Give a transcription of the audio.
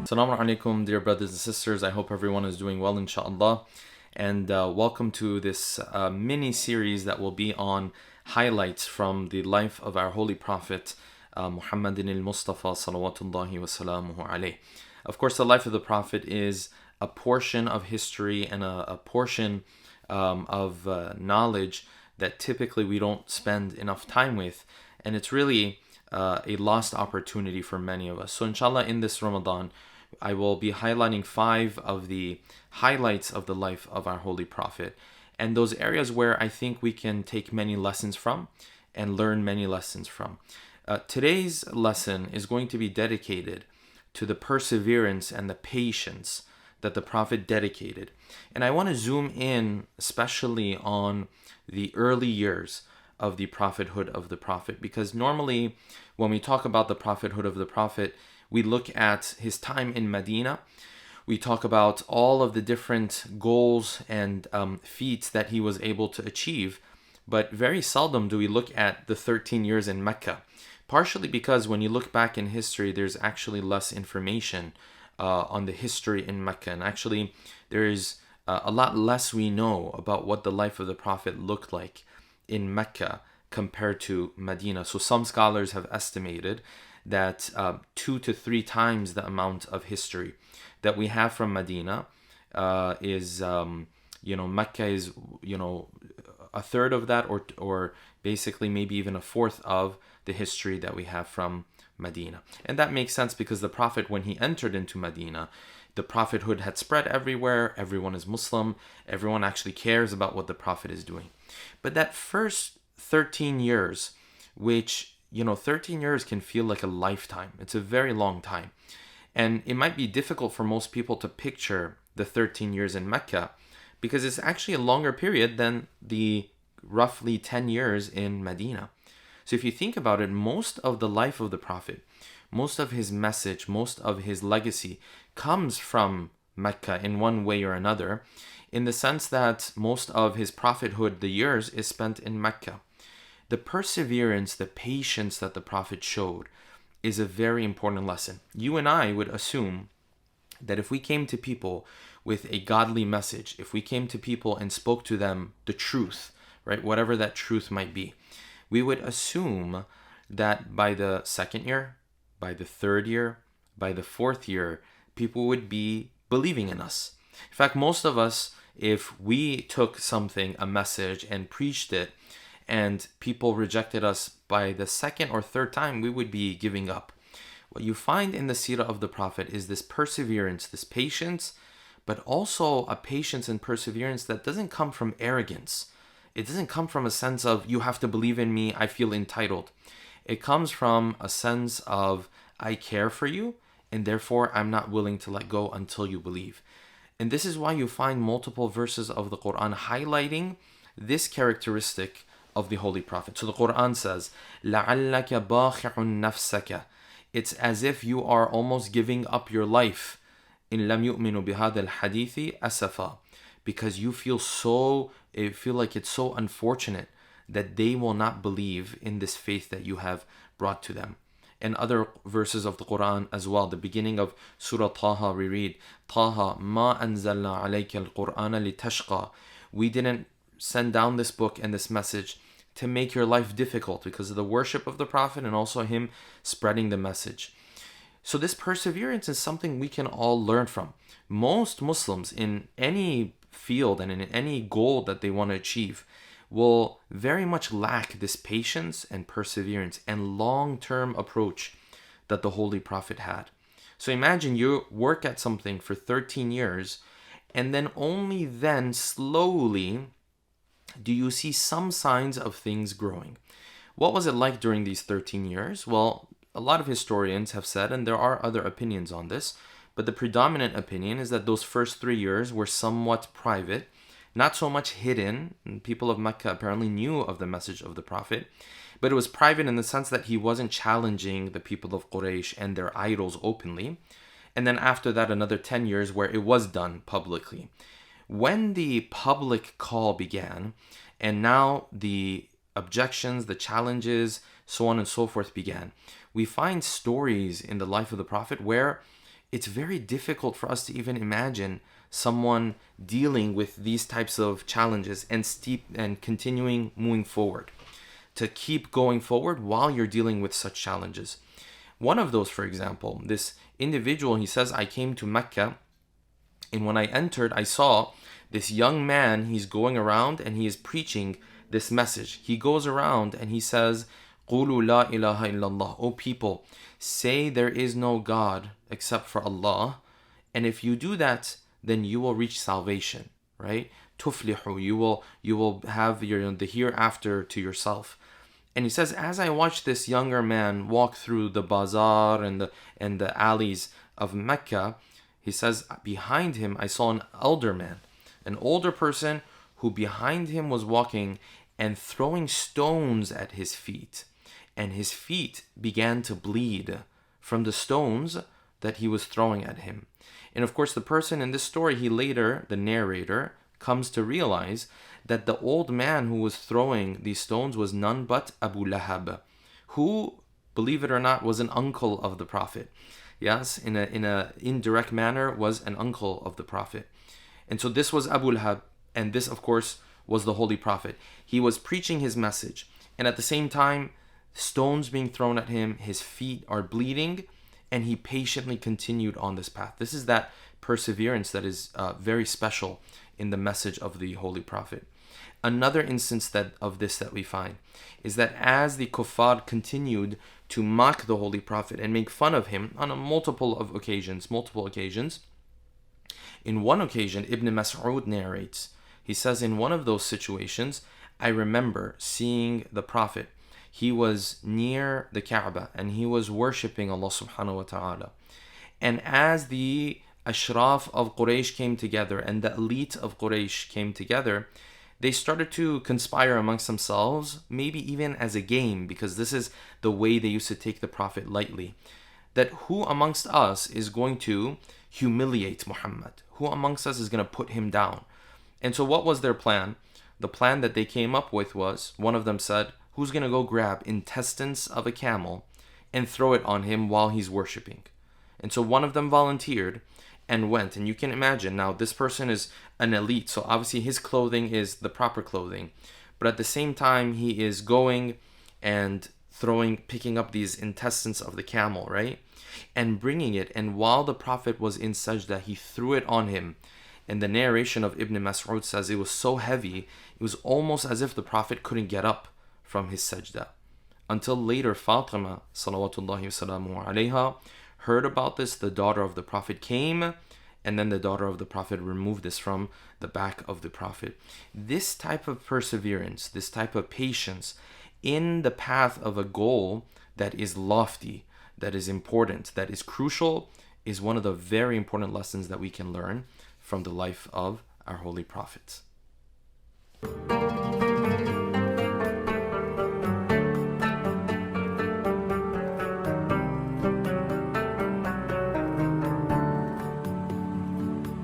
Assalamu alaikum, dear brothers and sisters. I hope everyone is doing well, inshallah. And welcome to this mini series that will be on highlights from the life of our Holy Prophet Muhammadin al-Mustafa salawatullahi wa salamuhu alayh. Of course, the life of the Prophet is a portion of history and a portion of knowledge that typically we don't spend enough time with. And it's really a lost opportunity for many of us. So inshallah, in this Ramadan, I will be highlighting 5 of the highlights of the life of our Holy Prophet, and those areas where I think we can take many lessons from and learn many lessons from. Today's lesson is going to be dedicated to the perseverance and the patience that the Prophet dedicated. And I want to zoom in especially on the early years of the prophethood of the Prophet, because normally when we talk about the prophethood of the Prophet, we look at his time in Medina. We talk about all of the different goals and feats that he was able to achieve, but very seldom do we look at the 13 years in Mecca. Partially because when you look back in history, there's actually less information on the history in Mecca, and actually there's a lot less we know about what the life of the Prophet looked like in Mecca compared to Medina. So some scholars have estimated that 2 to 3 times the amount of history that we have from Medina is, Mecca is, a third of that, or basically maybe even a fourth of the history that we have from Medina. And that makes sense because the Prophet, when he entered into Medina, the prophethood had spread everywhere. Everyone is Muslim. Everyone actually cares about what the Prophet is doing. But that first 13 years, which 13 years can feel like a lifetime. It's a very long time. And it might be difficult for most people to picture the 13 years in Mecca because it's actually a longer period than the roughly 10 years in Medina. So if you think about it, most of the life of the Prophet, most of his message, most of his legacy comes from Mecca in one way or another, in the sense that most of his prophethood, the years, is spent in Mecca. The perseverance, the patience that the Prophet showed is a very important lesson. You and I would assume that if we came to people with a godly message, if we came to people and spoke to them the truth, right, whatever that truth might be, we would assume that by the second year, by the third year, by the fourth year, people would be believing in us. In fact, most of us, if we took something, a message, and preached it, and people rejected us by the second or third time, we would be giving up. What you find in the seerah of the Prophet is this perseverance, this patience, but also a patience and perseverance that doesn't come from arrogance. It doesn't come from a sense of, you have to believe in me, I feel entitled. It comes from a sense of, I care for you, and therefore I'm not willing to let go until you believe. And this is why you find multiple verses of the Quran highlighting this characteristic of the Holy Prophet. So the Quran says, لَعَلَّكَ بَاخِعٌ نَفْسَكَ. It's as if you are almost giving up your life. إِن لَمْ يُؤْمِنُوا بِهَذَا الْحَدِيثِ أَسَفًا. Because you feel like it's so unfortunate that they will not believe in this faith that you have brought to them. And other verses of the Quran as well. The beginning of Surah Taha, we read, Taha ma anzalna alayka al-Qur'ana litashqa. We didn't send down this book and this message to make your life difficult because of the worship of the Prophet and also him spreading the message. So this perseverance is something we can all learn from. Most Muslims in any field and in any goal that they want to achieve will very much lack this patience and perseverance and long-term approach that the Holy Prophet had. So imagine you work at something for 13 years and then only then slowly do you see some signs of things growing. What was it like during these 13 years? Well, a lot of historians have said, and there are other opinions on this, but the predominant opinion is that those first 3 years were somewhat private, not so much hidden. People of Mecca apparently knew of the message of the Prophet, but it was private in the sense that he wasn't challenging the people of Quraysh and their idols openly. And then after that, another 10 years where it was done publicly. When the public call began, and now the objections, the challenges, so on and so forth began, we find stories in the life of the Prophet where it's very difficult for us to even imagine someone dealing with these types of challenges and continuing moving forward, to keep going forward while you're dealing with such challenges. One of those, for example, this individual, he says, I came to Mecca, and when I entered, I saw this young man. He's going around and he is preaching this message. He goes around and he says, قُولُوا لَا إِلَهَ إِلَّا اللَّهِ. O people, say there is no God except for Allah. And if you do that, then you will reach salvation, right? تُفْلِحُ. You will have the hereafter to yourself. And he says, as I watched this younger man walk through the bazaar and the alleys of Mecca, he says, behind him I saw an elder man, an older person who behind him was walking and throwing stones at his feet. And his feet began to bleed from the stones that he was throwing at him. And of course, the person in this story, he later, the narrator, comes to realize that the old man who was throwing these stones was none but Abu Lahab, who, believe it or not, was an uncle of the Prophet. Yes, in a indirect manner, was an uncle of the Prophet. And so this was Abu Lahab, and this, of course, was the Holy Prophet. He was preaching his message, and at the same time, stones being thrown at him, his feet are bleeding, and he patiently continued on this path. This is that perseverance that is very special in the message of the Holy Prophet. Another instance of this that we find is that as the kuffar continued to mock the Holy Prophet and make fun of him on multiple occasions, in one occasion, Ibn Mas'ud narrates, he says, in one of those situations, I remember seeing the Prophet. He was near the Kaaba and he was worshipping Allah subhanahu wa ta'ala. And as the Ashraf of Quraysh came together and the elite of Quraysh came together, they started to conspire amongst themselves, maybe even as a game, because this is the way they used to take the Prophet lightly, that who amongst us is going to humiliate Muhammad? Who amongst us is going to put him down? And so what was their plan? The plan that they came up with was, one of them said, who's going to go grab intestines of a camel and throw it on him while he's worshipping? And so one of them volunteered and went. And you can imagine, now this person is an elite, so obviously his clothing is the proper clothing. But at the same time, he is going and picking up these intestines of the camel, right? And bringing it. And while the Prophet was in sajda, he threw it on him. And the narration of Ibn Mas'ud says it was so heavy, it was almost as if the Prophet couldn't get up from his sajda. Until later, Fatima, salawatullahi wasalamu alayha, heard about this. The daughter of the Prophet came, and then the daughter of the Prophet removed this from the back of the Prophet. This type of perseverance, this type of patience in the path of a goal that is lofty, that is important, that is crucial, is one of the very important lessons that we can learn from the life of our Holy Prophet.